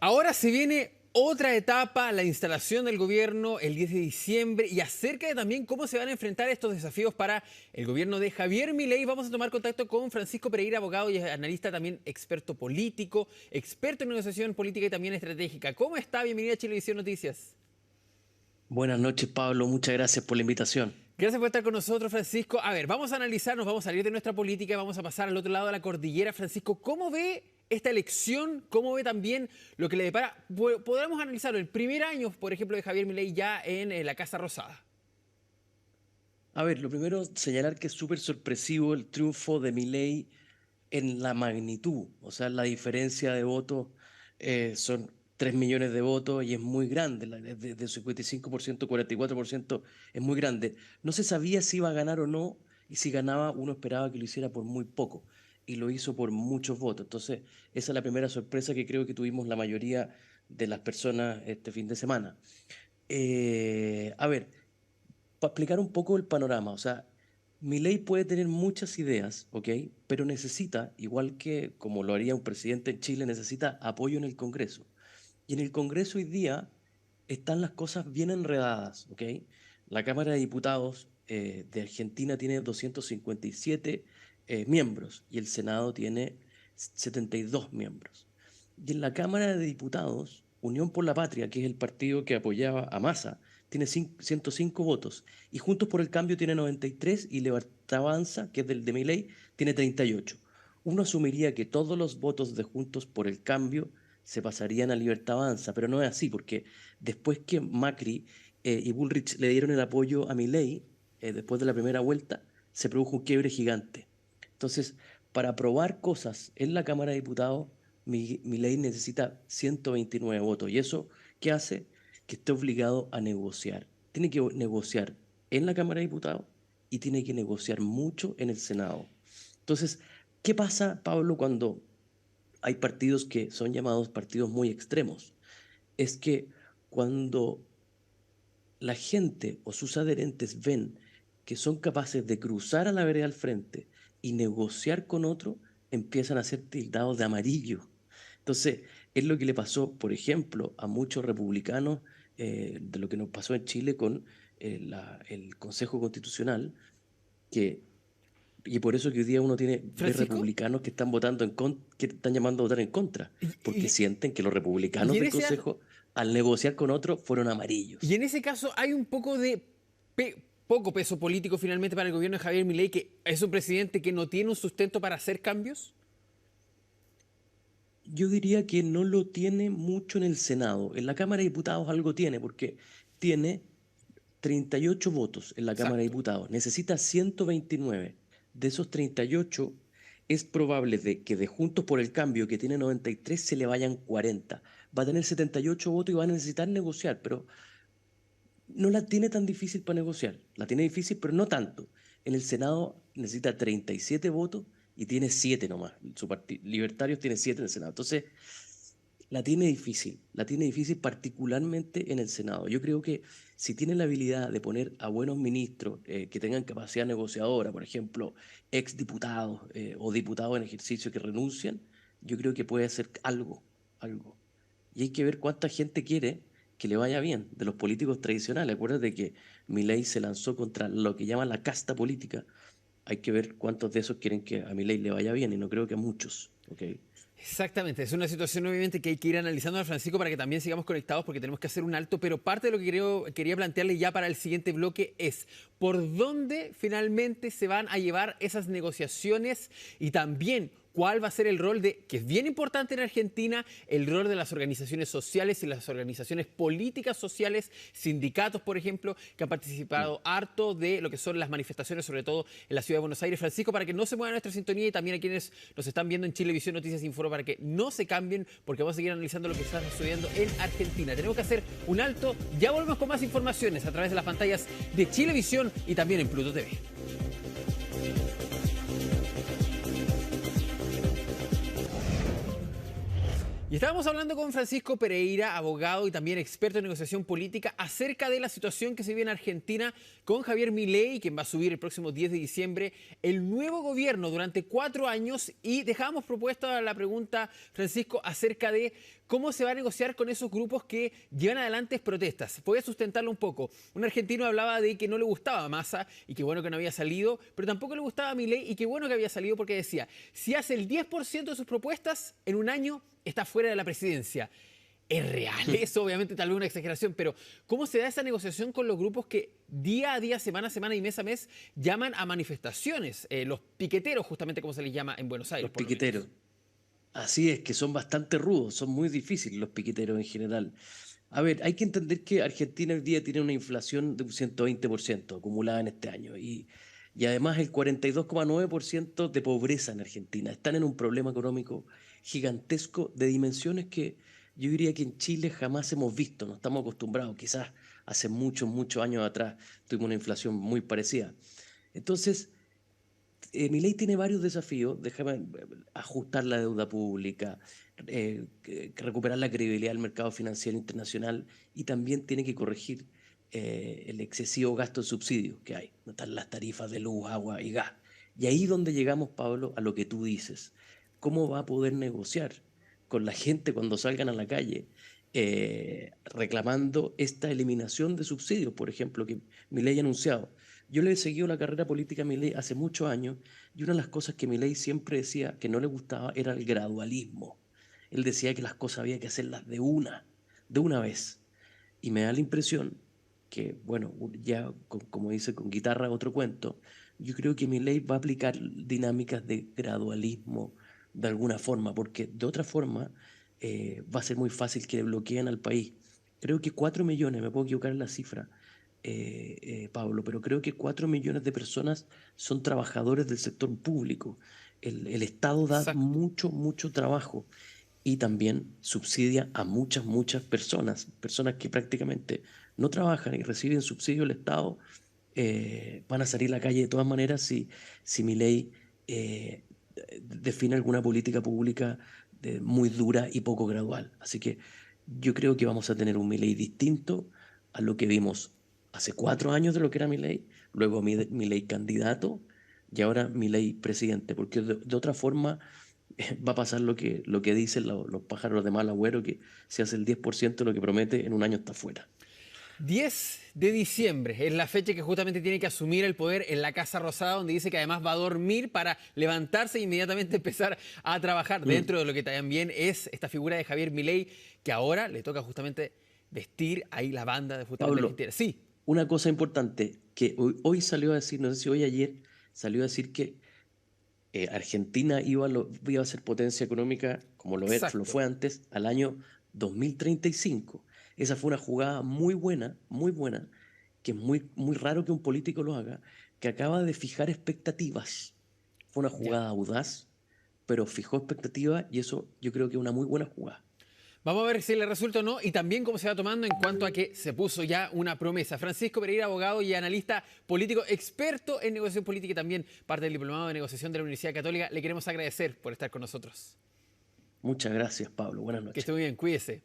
Ahora se viene otra etapa, la instalación del gobierno el 10 de diciembre y acerca de también cómo se van a enfrentar estos desafíos para el gobierno de Javier Milei. Vamos a tomar contacto con Francisco Pereira, abogado y analista también experto político, experto en negociación política y también estratégica. ¿Cómo está? Bienvenido a Chilevisión Noticias. Buenas noches, Pablo. Muchas gracias por la invitación. Gracias por estar con nosotros, Francisco. A ver, vamos a analizarnos, vamos a salir de nuestra política y vamos a pasar al otro lado de la cordillera. Francisco, ¿cómo ve esta elección? ¿Cómo ve también lo que le depara? Podríamos analizar el primer año, por ejemplo, de Javier Milei ya en la Casa Rosada. A ver, lo primero, señalar que es súper sorpresivo el triunfo de Milei en la magnitud. O sea, la diferencia de votos son 3 millones de votos y es muy grande. De 55% a 44% es muy grande. No se sabía si iba a ganar o no, y si ganaba, uno esperaba que lo hiciera por muy poco. Y lo hizo por muchos votos. Entonces, esa es la primera sorpresa que creo que tuvimos la mayoría de las personas este fin de semana. A ver, para explicar un poco el panorama, o sea, Milei puede tener muchas ideas, ¿ok? Pero necesita, igual que como lo haría un presidente en Chile, necesita apoyo en el Congreso. Y en el Congreso hoy día están las cosas bien enredadas, ¿ok? La Cámara de Diputados de Argentina tiene 257 miembros y el Senado tiene 72 miembros. Y en la Cámara de Diputados, Unión por la Patria, que es el partido que apoyaba a Massa, tiene 105 votos. Y Juntos por el Cambio tiene 93 y Libertad Avanza, que es del de Milei, tiene 38. Uno asumiría que todos los votos de Juntos por el Cambio se pasarían a Libertad Avanza, pero no es así, porque después que Macri y Bullrich le dieron el apoyo a Milei, después de la primera vuelta, se produjo un quiebre gigante. Entonces, para aprobar cosas en la Cámara de Diputados, Milei necesita 129 votos. ¿Y eso qué hace? Que esté obligado a negociar. Tiene que negociar en la Cámara de Diputados y tiene que negociar mucho en el Senado. Entonces, ¿qué pasa, Pablo, cuando hay partidos que son llamados partidos muy extremos? Es que cuando la gente o sus adherentes ven que son capaces de cruzar a la vereda al frente y negociar con otro, empiezan a ser tildados de amarillo. Entonces, es lo que le pasó, por ejemplo, a muchos republicanos, de lo que nos pasó en Chile con el Consejo Constitucional, que, y por eso que hoy día uno ve Francisco, republicanos que están votando que están llamando a votar en contra, y, porque y- sienten que los y republicanos en del ese, Consejo, al negociar con otro, fueron y amarillos. en ese caso hay un poco de poco peso político finalmente para el gobierno de Javier Milei, que es un presidente que no tiene un sustento para hacer cambios. Yo diría que no lo tiene mucho en el Senado. En la Cámara de Diputados algo tiene, porque tiene 38 votos en la Cámara de Exacto. Diputados. Necesita 129. De esos 38, es probable que de Juntos por el Cambio, que tiene 93, se le vayan 40. Va a tener 78 votos y va a necesitar negociar, pero no la tiene tan difícil para negociar. La tiene difícil, pero no tanto. En el Senado necesita 37 votos y tiene 7 nomás. Su partido, Libertarios tiene 7 en el Senado. Entonces, la tiene difícil particularmente en el Senado. Yo creo que si tiene la habilidad de poner a buenos ministros que tengan capacidad negociadora, por ejemplo, exdiputados o diputados en ejercicio que renuncian, yo creo que puede hacer algo, algo. Y hay que ver cuánta gente quiere que le vaya bien de los políticos tradicionales. Acuérdate que Milei se lanzó contra lo que llaman la casta política. Hay que ver cuántos de esos quieren que a Milei le vaya bien y no creo que a muchos, ¿ok? Exactamente, es una situación obviamente que hay que ir analizando, Francisco, para que también sigamos conectados porque tenemos que hacer un alto, pero parte de lo que quería plantearle ya para el siguiente bloque es por dónde finalmente se van a llevar esas negociaciones y también cuál va a ser el rol de, que es bien importante en Argentina, el rol de las organizaciones sociales y las organizaciones políticas sociales, sindicatos, por ejemplo, que han Mm. participado harto de lo que son las manifestaciones, sobre todo en la ciudad de Buenos Aires. Francisco, para que no se mueva nuestra sintonía y también a quienes nos están viendo en Chilevisión Noticias Info, para que no se cambien, porque vamos a seguir analizando lo que está sucediendo en Argentina. Tenemos que hacer un alto, ya volvemos con más informaciones a través de las pantallas de Chilevisión y también en Pluto TV. Y estábamos hablando con Francisco Pereira, abogado y también experto en negociación política, acerca de la situación que se vive en Argentina con Javier Milei, quien va a subir el próximo 10 de diciembre el nuevo gobierno durante 4 años. Y dejábamos propuesta la pregunta, Francisco, acerca de cómo se va a negociar con esos grupos que llevan adelante protestas. Voy a sustentarlo un poco. Un argentino hablaba de que no le gustaba Massa y que bueno que no había salido, pero tampoco le gustaba Milei y que bueno que había salido porque decía, si hace el 10% de sus propuestas, en un año está fuera de la presidencia. ¿Es real eso? Obviamente tal vez una exageración, pero ¿cómo se da esa negociación con los grupos que día a día, semana a semana y mes a mes llaman a manifestaciones? Los piqueteros, justamente como se les llama en Buenos Aires. Los piqueteros. Así es, que son bastante rudos, son muy difíciles los piqueteros en general. A ver, hay que entender que Argentina hoy día tiene una inflación de un 120% acumulada en este año y además el 42,9% de pobreza en Argentina. Están en un problema económico gigantesco de dimensiones que yo diría que en Chile jamás hemos visto, no estamos acostumbrados, quizás hace muchos, muchos años atrás tuvimos una inflación muy parecida. Entonces, Milei tiene varios desafíos, déjame ajustar la deuda pública, recuperar la credibilidad del mercado financiero internacional y también tiene que corregir el excesivo gasto en subsidios que hay, no están las tarifas de luz, agua y gas. Y ahí donde llegamos, Pablo, a lo que tú dices. ¿Cómo va a poder negociar con la gente cuando salgan a la calle reclamando esta eliminación de subsidios, por ejemplo, que Milei ha anunciado? Yo le he seguido la carrera política a Milei hace muchos años y una de las cosas que Milei siempre decía que no le gustaba era el gradualismo. Él decía que las cosas había que hacerlas de una vez. Y me da la impresión que, bueno, ya como dice con guitarra otro cuento, yo creo que Milei va a aplicar dinámicas de gradualismo de alguna forma, porque de otra forma va a ser muy fácil que le bloqueen al país. Creo que 4 millones, me puedo equivocar en la cifra, Pablo, pero creo que 4 millones de personas son trabajadores del sector público. El Estado da Exacto. mucho, mucho trabajo y también subsidia a muchas, muchas personas, personas que prácticamente no trabajan y reciben subsidio del Estado, van a salir a la calle de todas maneras si Milei define alguna política pública muy dura y poco gradual. Así que yo creo que vamos a tener un Milei distinto a lo que vimos hace 4 años de lo que era Milei, luego Milei candidato y ahora Milei presidente, porque de otra forma va a pasar lo que dicen los pájaros de mal agüero, que si hace el 10% de lo que promete, en un año está fuera. 10 de diciembre es la fecha que justamente tiene que asumir el poder en la Casa Rosada, donde dice que además va a dormir para levantarse e inmediatamente empezar a trabajar dentro de lo que también es esta figura de Javier Milei, que ahora le toca justamente vestir ahí la banda de justamente Pablo, Argentina. Sí, una cosa importante que hoy salió a decir, no sé si hoy ayer, salió a decir que Argentina iba a ser potencia económica, como lo exacto. fue antes, al año 2035. Esa fue una jugada muy buena, que es muy, muy raro que un político lo haga, que acaba de fijar expectativas. Fue una Ya. jugada audaz, pero fijó expectativas y eso yo creo que es una muy buena jugada. Vamos a ver si le resulta o no y también cómo se va tomando en cuanto a que se puso ya una promesa. Francisco Pereira, abogado y analista político, experto en negociación política y también parte del diplomado de negociación de la Universidad Católica. Le queremos agradecer por estar con nosotros. Muchas gracias, Pablo. Buenas Que noches. esté muy bien, cuídese.